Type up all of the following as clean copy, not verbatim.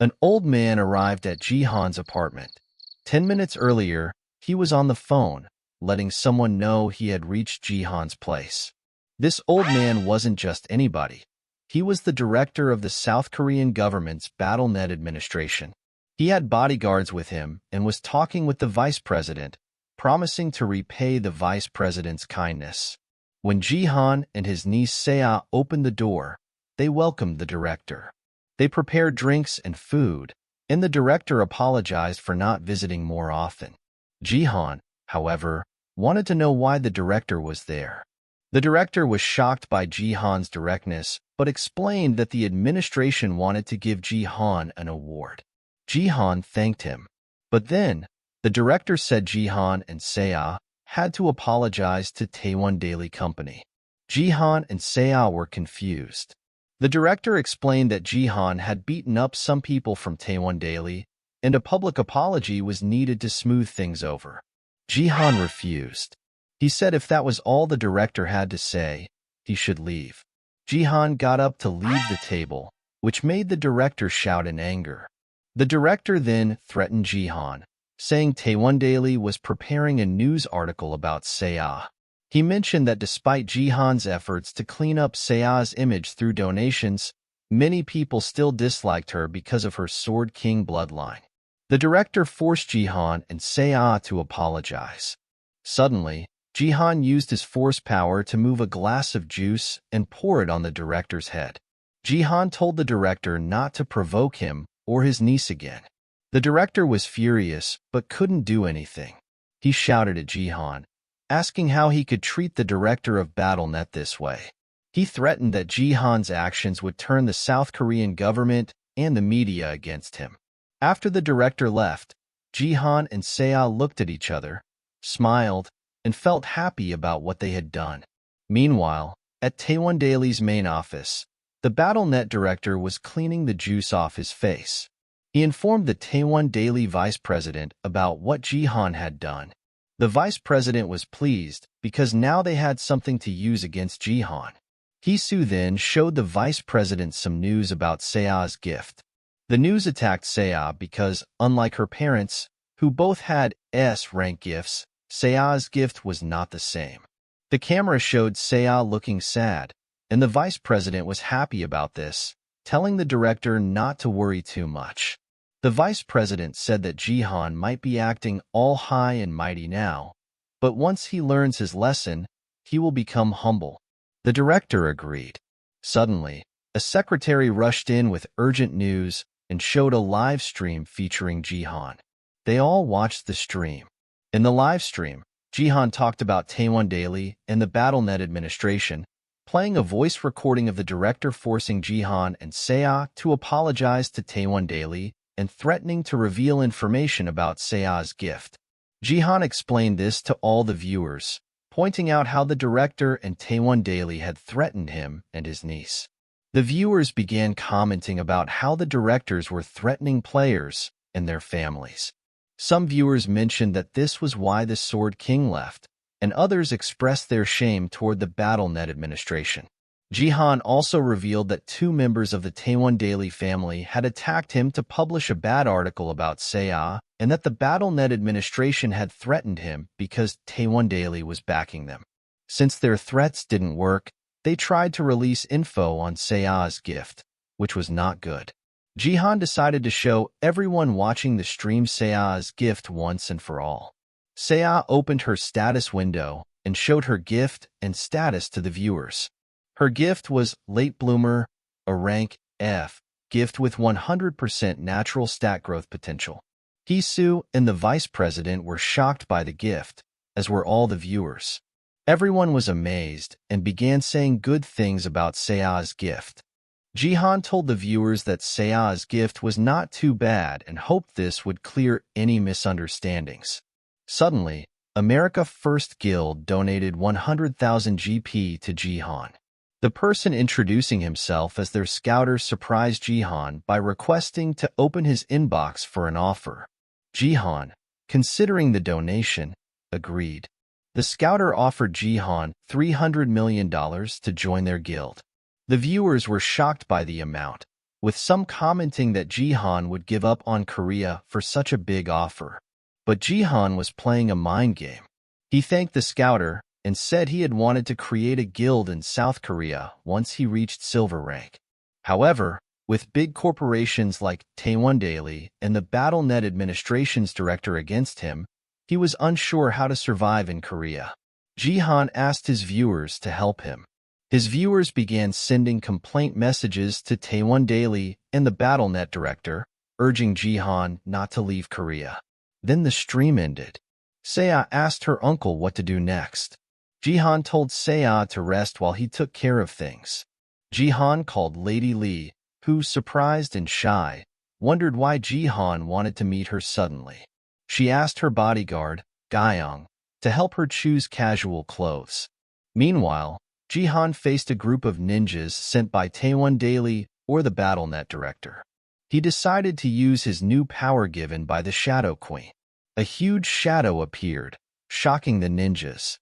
An old man arrived at Jihan's apartment. 10 minutes earlier, he was on the phone, letting someone know he had reached Jihan's place. This old man wasn't just anybody. He was the director of the South Korean government's BattleNet administration. He had bodyguards with him and was talking with the vice president, promising to repay the vice president's kindness. When Jihan and his niece Seo opened the door, they welcomed the director. They prepared drinks and food, and the director apologized for not visiting more often. Jihan, however, wanted to know why the director was there. The director was shocked by Jihan's directness, but explained that the administration wanted to give Jihan an award. Jihan thanked him. But then, the director said Jihan and Seo had to apologize to Taewon Daily Company. Jihan and Seo were confused. The director explained that Jihan had beaten up some people from Taewon Daily, and a public apology was needed to smooth things over. Jihan refused. He said if that was all the director had to say, he should leave. Jihan got up to leave the table, which made the director shout in anger. The director then threatened Jihan, saying Taewon Daily was preparing a news article about Seo. He mentioned that despite Jihan's efforts to clean up Seo's image through donations, many people still disliked her because of her Sword King bloodline. The director forced Jihan and Seo to apologize. Suddenly, Jihan used his force power to move a glass of juice and pour it on the director's head. Jihan told the director not to provoke him or his niece again. The director was furious but couldn't do anything. He shouted at Jihan, asking how he could treat the director of BattleNet this way. He threatened that Jihan's actions would turn the South Korean government and the media against him. After the director left, Jihan and Seo looked at each other, smiled, and felt happy about what they had done. Meanwhile, at Taewon Daily's main office, the BattleNet director was cleaning the juice off his face. He informed the Taewon Daily vice president about what Jihan had done. The vice president was pleased because now they had something to use against Jihan. Hee-soo then showed the vice president some news about Seo's gift. The news attacked Seo because, unlike her parents, who both had S-rank gifts, Seo's gift was not the same. The camera showed Seo looking sad, and the vice president was happy about this, telling the director not to worry too much. The vice president said that Jihan might be acting all high and mighty now, but once he learns his lesson, he will become humble. The director agreed. Suddenly, a secretary rushed in with urgent news and showed a live stream featuring Jihan. They all watched the stream. In the live stream, Jihan talked about Taewon Daily and the BattleNet administration, playing a voice recording of the director forcing Jihan and Seo to apologize to Taewon Daily and threatening to reveal information about Seo's gift. Jihan explained this to all the viewers, pointing out how the director and Taewon Daily had threatened him and his niece. The viewers began commenting about how the directors were threatening players and their families. Some viewers mentioned that this was why the Sword King left, and others expressed their shame toward the BattleNet administration. Jihan also revealed that 2 members of the Taewon Daily family had attacked him to publish a bad article about Seo, and that the BattleNet administration had threatened him because Taewon Daily was backing them. Since their threats didn't work, they tried to release info on Seo's gift, which was not good. Jihan decided to show everyone watching the stream Seo's gift once and for all. Seo opened her status window and showed her gift and status to the viewers. Her gift was Late Bloomer, a rank F, gift with 100% natural stat growth potential. Hee-soo and the vice president were shocked by the gift, as were all the viewers. Everyone was amazed and began saying good things about Seo's gift. Jihan told the viewers that Seo's gift was not too bad and hoped this would clear any misunderstandings. Suddenly, America First Guild donated 100,000 GP to Jihan. The person introducing himself as their scouter surprised Jihan by requesting to open his inbox for an offer. Jihan, considering the donation, agreed. The scouter offered Jihan $300 million to join their guild. The viewers were shocked by the amount, with some commenting that Jihan would give up on Korea for such a big offer. But Jihan was playing a mind game. He thanked the scouter and said he had wanted to create a guild in South Korea once he reached silver rank. However, with big corporations like Taewon Daily and the BattleNet administration's director against him, he was unsure how to survive in Korea. Jihan asked his viewers to help him. His viewers began sending complaint messages to Taewon Daily and the BattleNet director, urging Jihan not to leave Korea. Then the stream ended. Seo asked her uncle what to do next. Jihan told Seo to rest while he took care of things. Jihan called Lady Lee, who, surprised and shy, wondered why Jihan wanted to meet her suddenly. She asked her bodyguard, Gyeong, to help her choose casual clothes. Meanwhile, Jihan faced a group of ninjas sent by Taewon Daily or the BattleNet director. He decided to use his new power given by the Shadow Queen. A huge shadow appeared, shocking the ninjas.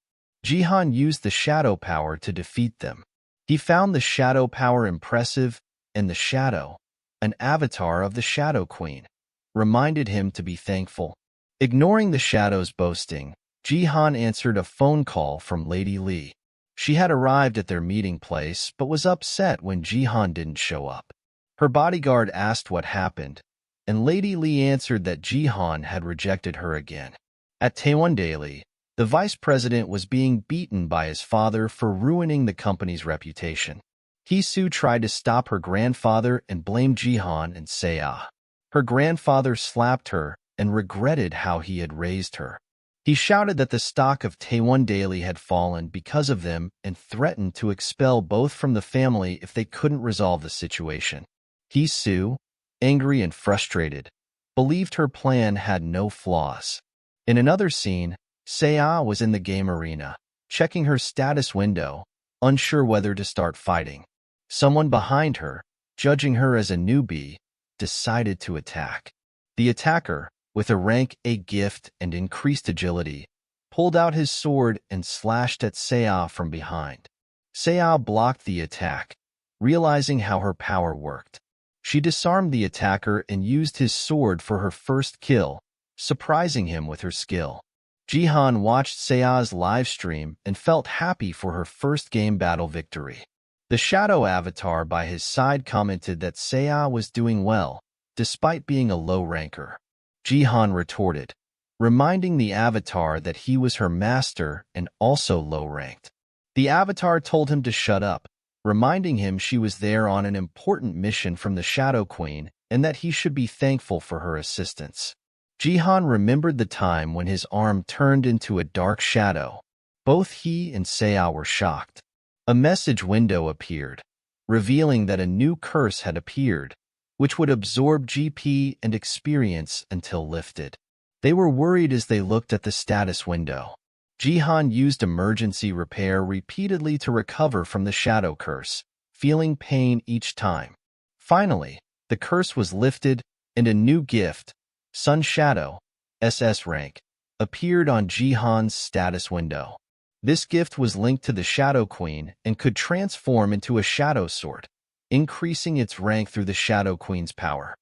Jihan used the shadow power to defeat them. He found the shadow power impressive, and the shadow, an avatar of the Shadow Queen, reminded him to be thankful. Ignoring the shadow's boasting, Jihan answered a phone call from Lady Lee. She had arrived at their meeting place but was upset when Jihan didn't show up. Her bodyguard asked what happened, and Lady Lee answered that Jihan had rejected her again. At Taewon Daily, the vice president was being beaten by his father for ruining the company's reputation. Hee-soo tried to stop her grandfather and blamed Jihan and Seo. Her grandfather slapped her and regretted how he had raised her. He shouted that the stock of Taewon Daily had fallen because of them and threatened to expel both from the family if they couldn't resolve the situation. Hee-soo, angry and frustrated, believed her plan had no flaws. In another scene, Seo was in the game arena, checking her status window, unsure whether to start fighting. Someone behind her, judging her as a newbie, decided to attack. The attacker, with a rank A gift and increased agility, pulled out his sword and slashed at Seo from behind. Seo blocked the attack, realizing how her power worked. She disarmed the attacker and used his sword for her first kill, surprising him with her skill. Jihan watched Seo's live stream and felt happy for her first game battle victory. The shadow avatar by his side commented that Seo was doing well, despite being a low ranker. Jihan retorted, reminding the avatar that he was her master and also low-ranked. The avatar told him to shut up, reminding him she was there on an important mission from the Shadow Queen and that he should be thankful for her assistance. Jihan remembered the time when his arm turned into a dark shadow. Both he and Seo were shocked. A message window appeared, revealing that a new curse had appeared, which would absorb GP and experience until lifted. They were worried as they looked at the status window. Jihan used emergency repair repeatedly to recover from the shadow curse, feeling pain each time. Finally, the curse was lifted, and a new gift, Sun Shadow, SS rank, appeared on Jihan's status window. This gift was linked to the Shadow Queen and could transform into a shadow sword, increasing its rank through the Shadow Queen's power.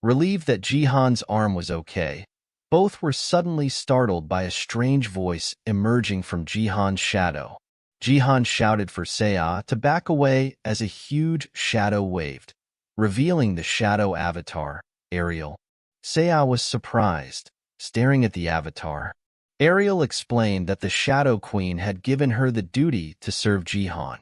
Relieved that Jihan's arm was okay, both were suddenly startled by a strange voice emerging from Jihan's shadow. Jihan shouted for Seo to back away as a huge shadow waved, revealing the shadow avatar, Ariel. Seo was surprised, staring at the avatar. Ariel explained that the Shadow Queen had given her the duty to serve Jihan.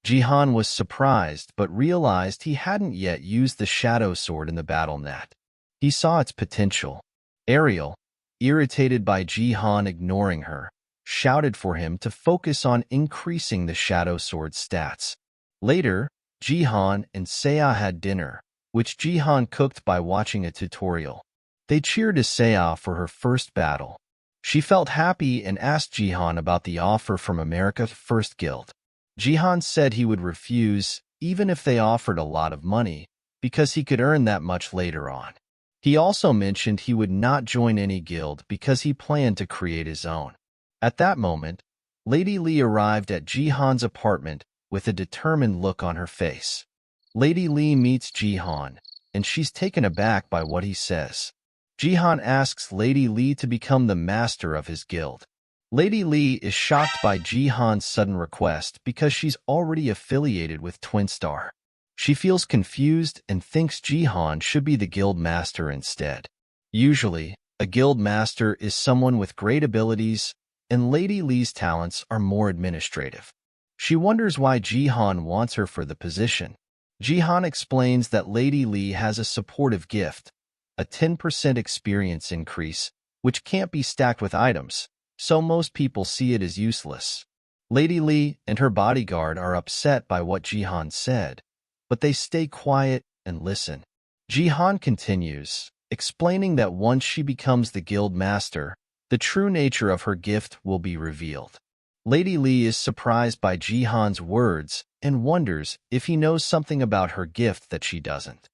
Jihan was surprised but realized he hadn't yet used the shadow sword in the BattleNet. He saw its potential. Ariel, irritated by Jihan ignoring her, shouted for him to focus on increasing the shadow sword's stats. Later, Jihan and Seo had dinner, which Jihan cooked by watching a tutorial. They cheered as Seo for her first battle. She felt happy and asked Jihan about the offer from America's First Guild. Jihan said he would refuse, even if they offered a lot of money, because he could earn that much later on. He also mentioned he would not join any guild because he planned to create his own. At that moment, Lady Lee arrived at Jihan's apartment with a determined look on her face. Lady Li meets Jihan, and she's taken aback by what he says. Jihan asks Lady Li to become the master of his guild. Lady Li is shocked by Jihan's sudden request because she's already affiliated with Twin Star. She feels confused and thinks Jihan should be the guild master instead. Usually, a guild master is someone with great abilities, and Lady Li's talents are more administrative. She wonders why Jihan wants her for the position. Jihan explains that Lady Li has a supportive gift, a 10% experience increase, which can't be stacked with items, so most people see it as useless. Lady Li and her bodyguard are upset by what Jihan said, but they stay quiet and listen. Jihan continues, explaining that once she becomes the guild master, the true nature of her gift will be revealed. Lady Li is surprised by Jihan's words and wonders if he knows something about her gift that she doesn't.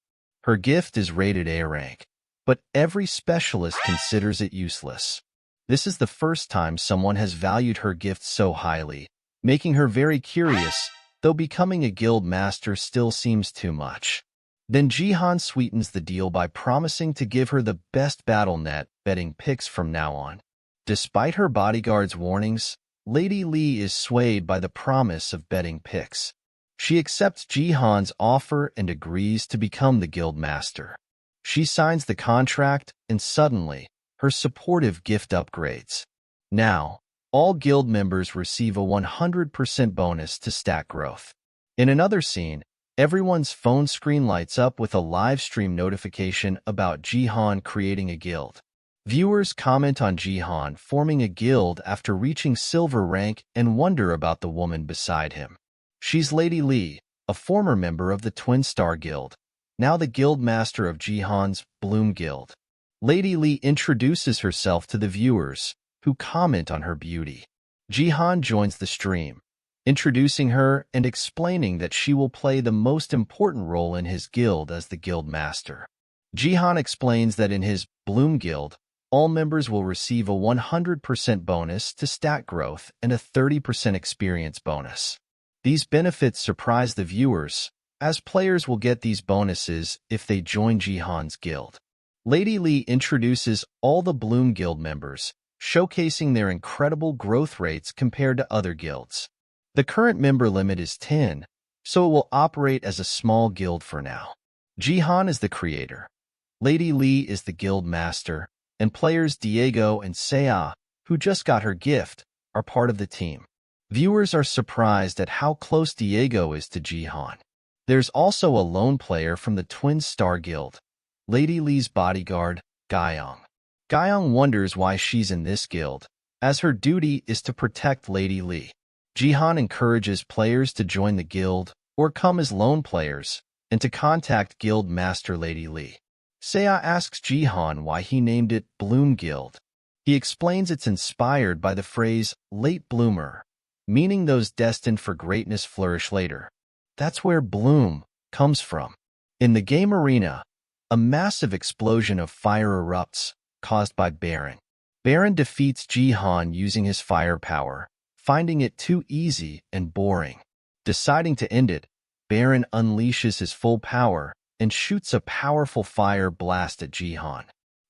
Her gift is rated A rank, but every specialist considers it useless. This is the first time someone has valued her gift so highly, making her very curious, though becoming a guild master still seems too much. Then Jihan sweetens the deal by promising to give her the best battle.net betting picks from now on. Despite her bodyguard's warnings, Lady Li is swayed by the promise of betting picks. She accepts Jihan's offer and agrees to become the guild master. She signs the contract, and suddenly, her supportive gift upgrades. Now, all guild members receive a 100% bonus to stat growth. In another scene, everyone's phone screen lights up with a live stream notification about Jihan creating a guild. Viewers comment on Jihan forming a guild after reaching silver rank and wonder about the woman beside him. She's Lady Li, a former member of the Twin Star Guild, now the guild master of Jihan's Bloom Guild. Lady Li introduces herself to the viewers, who comment on her beauty. Jihan joins the stream, introducing her and explaining that she will play the most important role in his guild as the guild master. Jihan explains that in his Bloom Guild, all members will receive a 100% bonus to stat growth and a 30% experience bonus. These benefits surprise the viewers, as players will get these bonuses if they join Jihan's guild. Lady Li introduces all the Bloom Guild members, showcasing their incredible growth rates compared to other guilds. The current member limit is 10, so it will operate as a small guild for now. Jihan is the creator. Lady Li is the guild master, and players Diego and Saya, who just got her gift, are part of the team. Viewers are surprised at how close Diego is to Jihan. There's also a lone player from the Twin Star Guild, Lady Li's bodyguard, Gaiyang. Gaiyang wonders why she's in this guild, as her duty is to protect Lady Li. Jihan encourages players to join the guild or come as lone players, and to contact Guild Master Lady Li. Saya asks Jihan why he named it Bloom Guild. He explains it's inspired by the phrase late bloomer, meaning those destined for greatness flourish later. That's where bloom comes from. In the game arena, a massive explosion of fire erupts, caused by Baron. Baron defeats Jihan using his firepower, finding it too easy and boring. Deciding to end it, Baron unleashes his full power and shoots a powerful fire blast at Jihan.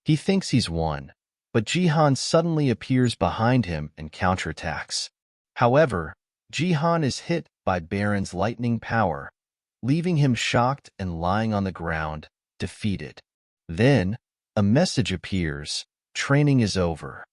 He thinks he's won, but Jihan suddenly appears behind him and counterattacks. However, Jihan is hit by Baron's lightning power, leaving him shocked and lying on the ground, defeated. Then, a message appears: training is over.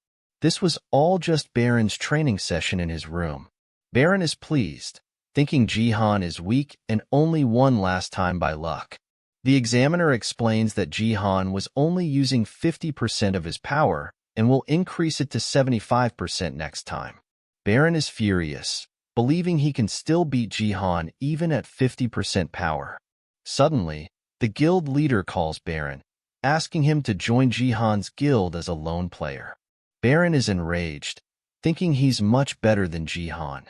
This was all just Baron's training session in his room. Baron is pleased, thinking Jihan is weak and only won last time by luck. The examiner explains that Jihan was only using 50% of his power and will increase it to 75% next time. Baron is furious, believing he can still beat Jihan even at 50% power. Suddenly, the guild leader calls Baron, asking him to join Jihan's guild as a lone player. Baron is enraged, thinking he's much better than Jihan.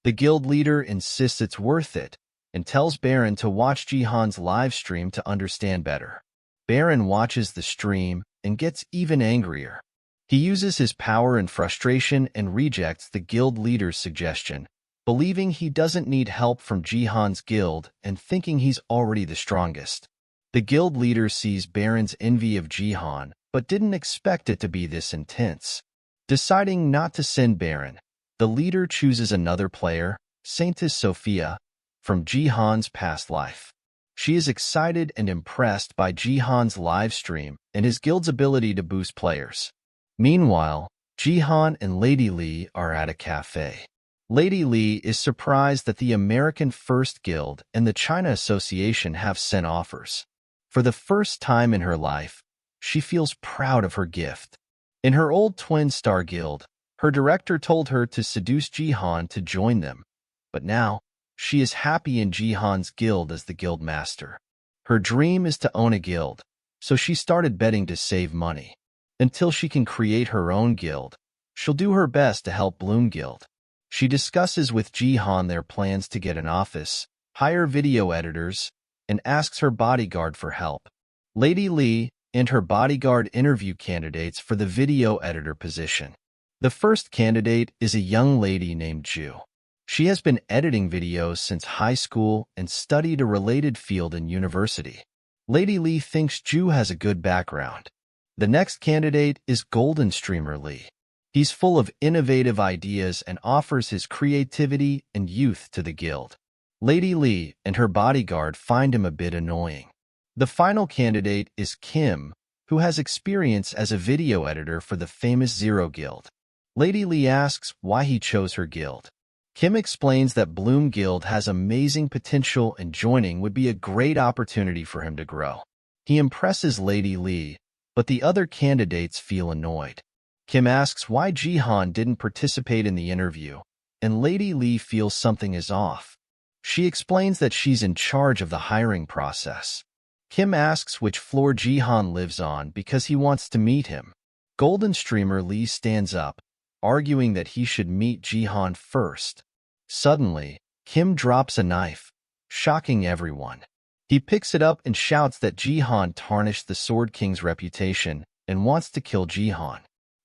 The guild leader insists it's worth it, and tells Baron to watch Jihan's live stream to understand better. Baron watches the stream and gets even angrier. He uses his power and frustration and rejects the guild leader's suggestion, believing he doesn't need help from Jihan's guild and thinking he's already the strongest. The guild leader sees Baron's envy of Jihan, but didn't expect it to be this intense. Deciding not to send Baron, the leader chooses another player, Saintess Sophia, from Jihan's past life. She is excited and impressed by Jihan's live stream and his guild's ability to boost players. Meanwhile, Jihan and Lady Li are at a cafe. Lady Li is surprised that the American First Guild and the China Association have sent offers. For the first time in her life, she feels proud of her gift. In her old twin-star guild, her director told her to seduce Jihan to join them, but now, she is happy in Jihan's guild as the guild master. Her dream is to own a guild, so she started betting to save money. Until she can create her own guild, she'll do her best to help Bloom Guild. She discusses with Jihan their plans to get an office, hire video editors, and asks her bodyguard for help. Lady Li and her bodyguard interview candidates for the video editor position. The first candidate is a young lady named Ju. She has been editing videos since high school and studied a related field in university. Lady Li thinks Ju has a good background. The next candidate is Golden Streamer Li. He's full of innovative ideas and offers his creativity and youth to the guild. Lady Li and her bodyguard find him a bit annoying. The final candidate is Kim, who has experience as a video editor for the famous Zero Guild. Lady Li asks why he chose her guild. Kim explains that Bloom Guild has amazing potential and joining would be a great opportunity for him to grow. He impresses Lady Li, but the other candidates feel annoyed. Kim asks why Jihan didn't participate in the interview, and Lady Li feels something is off. She explains that she's in charge of the hiring process. Kim asks which floor Jihan lives on because he wants to meet him. Golden Streamer Li stands up, arguing that he should meet Jihan first. Suddenly, Kim drops a knife, shocking everyone. He picks it up and shouts that Jihan tarnished the Sword King's reputation and wants to kill Jihan.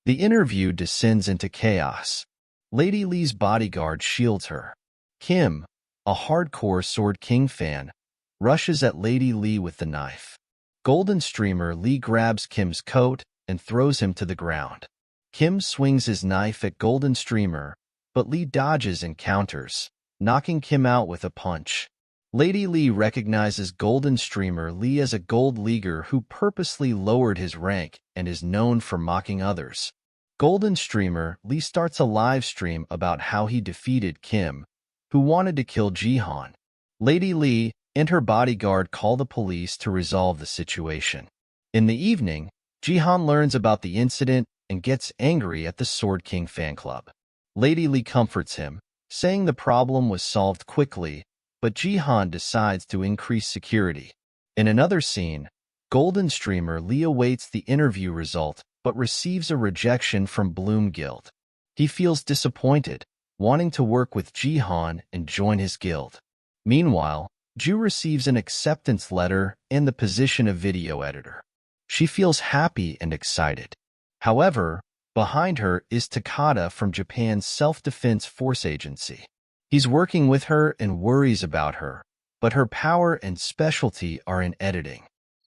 The interview descends into chaos. Lady Li's bodyguard shields her. Kim, a hardcore Sword King fan, rushes at Lady Li with the knife. Golden Streamer Li grabs Kim's coat and throws him to the ground. Kim swings his knife at Golden Streamer, but Li dodges and counters, knocking Kim out with a punch. Lady Li recognizes Golden Streamer Li as a gold leaguer who purposely lowered his rank and is known for mocking others. Golden Streamer Li starts a live stream about how he defeated Kim, who wanted to kill Jihan. Lady Li and her bodyguard call the police to resolve the situation. In the evening, Jihan learns about the incident and gets angry at the Sword King fan club. Lady Li comforts him, saying the problem was solved quickly, but Jihan decides to increase security. In another scene, Golden Streamer Li awaits the interview result but receives a rejection from Bloom Guild. He feels disappointed, wanting to work with Jihan and join his guild. Meanwhile, Ju receives an acceptance letter and the position of video editor. She feels happy and excited. However, behind her is Takada from Japan's Self-Defense Force Agency. He's working with her and worries about her, but her power and specialty are in editing.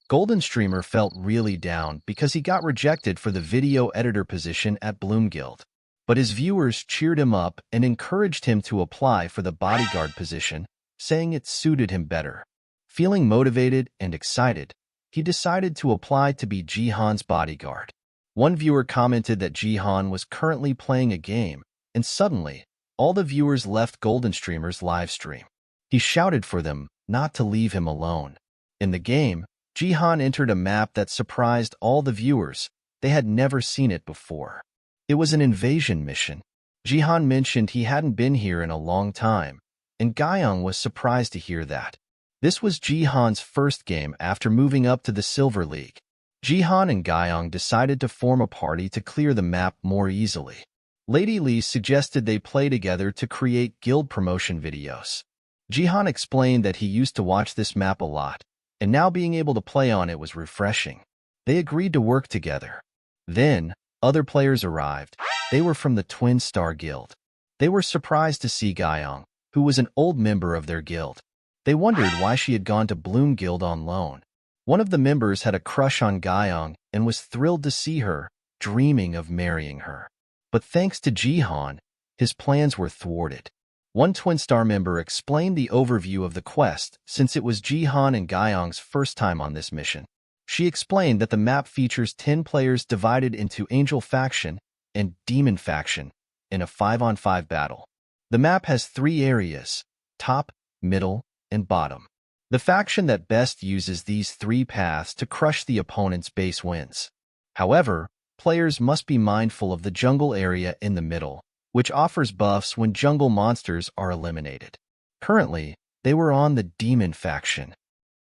Golden Streamer felt really down because he got rejected for the video editor position at Bloom Guild. But his viewers cheered him up and encouraged him to apply for the bodyguard position, saying it suited him better. Feeling motivated and excited, he decided to apply to be Jihan's bodyguard. One viewer commented that Jihan was currently playing a game, and suddenly, all the viewers left Golden Streamer's live stream. He shouted for them not to leave him alone. In the game, Jihan entered a map that surprised all the viewers. They had never seen it before. It was an invasion mission. Jihan mentioned he hadn't been here in a long time, and Guyong was surprised to hear that. This was Jihan's first game after moving up to the Silver League. Jihan and Guyong decided to form a party to clear the map more easily. Lady Li suggested they play together to create guild promotion videos. Jihan explained that he used to watch this map a lot, and now being able to play on it was refreshing. They agreed to work together. Then, other players arrived. They were from the Twin Star Guild. They were surprised to see Guyong, who was an old member of their guild. They wondered why she had gone to Bloom Guild on loan. One of the members had a crush on Guyong and was thrilled to see her, dreaming of marrying her. But thanks to Jihan, his plans were thwarted. One Twin Star member explained the overview of the quest since it was Jihan and Guyong's first time on this mission. She explained that the map features 10 players divided into Angel Faction and Demon Faction in a 5-on-5 battle. The map has 3 areas: top, middle, and bottom. The faction that best uses these 3 paths to crush the opponent's base wins. However, players must be mindful of the jungle area in the middle, which offers buffs when jungle monsters are eliminated. Currently, they were on the Demon Faction.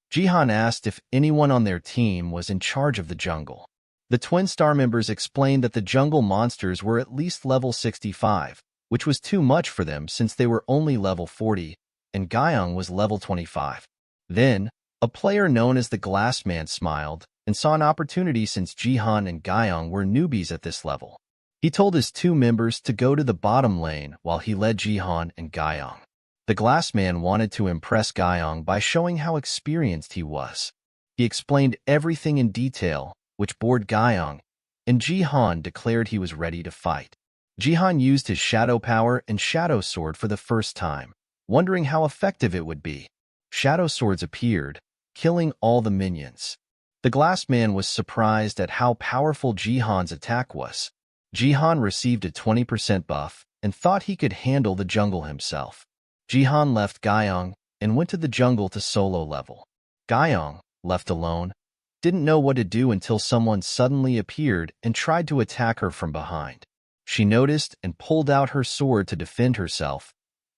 Jihan asked if anyone on their team was in charge of the jungle. The Twin Star members explained that the jungle monsters were at least level 65, which was too much for them since they were only level 40, and Guyong was level 25. Then, a player known as the Glassman smiled and saw an opportunity since Jihan and Guyong were newbies at this level. He told his 2 members to go to the bottom lane while he led Jihan and Guyong. The Glassman wanted to impress Guyong by showing how experienced he was. He explained everything in detail, which bored Guyong, and Jihan declared he was ready to fight. Jihan used his shadow power and shadow sword for the first time, wondering how effective it would be. Shadow swords appeared, killing all the minions. The Glassman was surprised at how powerful Jihan's attack was. Jihan received a 20% buff and thought he could handle the jungle himself. Jihan left Guyong and went to the jungle to solo level. Guyong, left alone, didn't know what to do until someone suddenly appeared and tried to attack her from behind. She noticed and pulled out her sword to defend herself,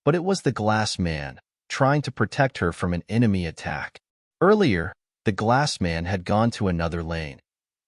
but it was the Glassman, trying to protect her from an enemy attack. Earlier, the Glassman had gone to another lane,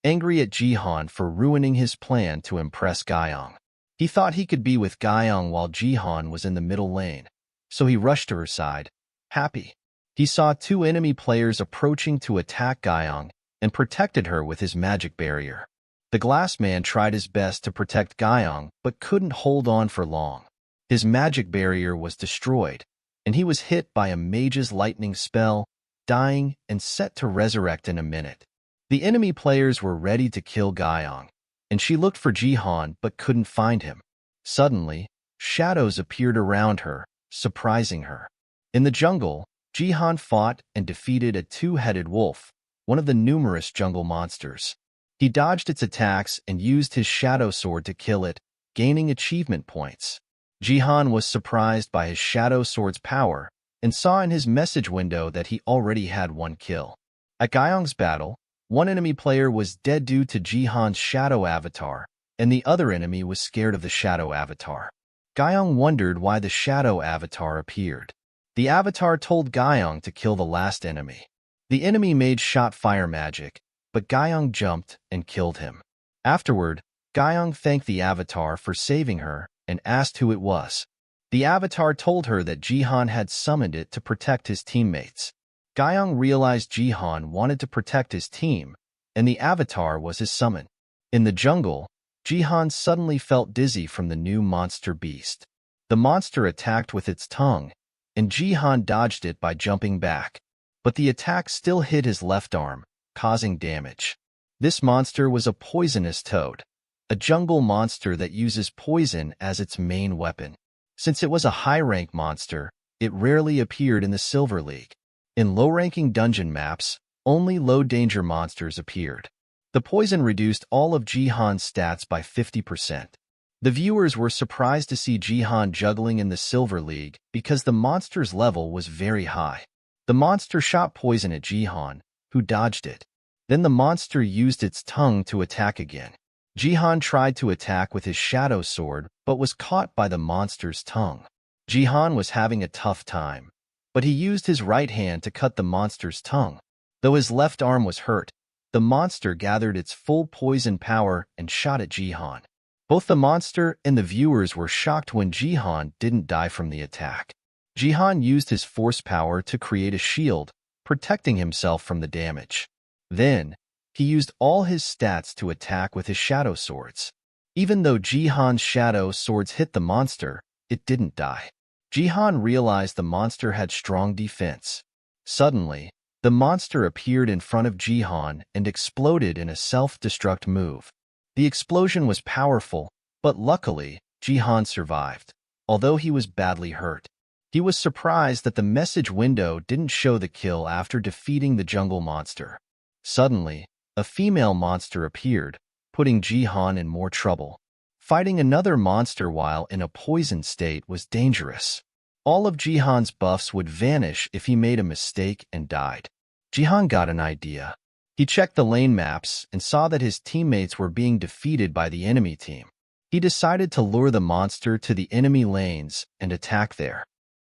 angry at Jihan for ruining his plan to impress Guyong. He thought he could be with Guyong while Jihan was in the middle lane, so he rushed to her side, happy. He saw 2 enemy players approaching to attack Guyong and protected her with his magic barrier. The Glassman tried his best to protect Guyong but couldn't hold on for long. His magic barrier was destroyed, and he was hit by a mage's lightning spell, dying and set to resurrect in a minute. The enemy players were ready to kill Guyong, and she looked for Jihan but couldn't find him. Suddenly, shadows appeared around her, surprising her. In the jungle, Jihan fought and defeated a 2-headed wolf, one of the numerous jungle monsters. He dodged its attacks and used his shadow sword to kill it, gaining achievement points. Jihan was surprised by his shadow sword's power and saw in his message window that he already had 1 kill. At Guyong's battle, one enemy player was dead due to Jihan's shadow avatar, and the other enemy was scared of the shadow avatar. Guyong wondered why the shadow avatar appeared. The avatar told Guyong to kill the last enemy. The enemy made shot fire magic, but Guyong jumped and killed him. Afterward, Guyong thanked the avatar for saving her and asked who it was. The avatar told her that Jihan had summoned it to protect his teammates. Guyong realized Jihan wanted to protect his team, and the avatar was his summon. In the jungle, Jihan suddenly felt dizzy from the new monster beast. The monster attacked with its tongue, and Jihan dodged it by jumping back. But the attack still hit his left arm, causing damage. This monster was a poisonous toad, a jungle monster that uses poison as its main weapon. Since it was a high-rank monster, it rarely appeared in the Silver League. In low-ranking dungeon maps, only low-danger monsters appeared. The poison reduced all of Jihan's stats by 50%. The viewers were surprised to see Jihan juggling in the Silver League because the monster's level was very high. The monster shot poison at Jihan, who dodged it. Then the monster used its tongue to attack again. Jihan tried to attack with his shadow sword but was caught by the monster's tongue. Jihan was having a tough time, but he used his right hand to cut the monster's tongue. Though his left arm was hurt, the monster gathered its full poison power and shot at Jihan. Both the monster and the viewers were shocked when Jihan didn't die from the attack. Jihan used his force power to create a shield, protecting himself from the damage. Then, he used all his stats to attack with his shadow swords. Even though Jihan's shadow swords hit the monster, it didn't die. Jihan realized the monster had strong defense. Suddenly, the monster appeared in front of Jihan and exploded in a self-destruct move. The explosion was powerful, but luckily, Jihan survived, although he was badly hurt. He was surprised that the message window didn't show the kill after defeating the jungle monster. Suddenly, a female monster appeared, putting Jihan in more trouble. Fighting another monster while in a poisoned state was dangerous. All of Jihan's buffs would vanish if he made a mistake and died. Jihan got an idea. He checked the lane maps and saw that his teammates were being defeated by the enemy team. He decided to lure the monster to the enemy lanes and attack there.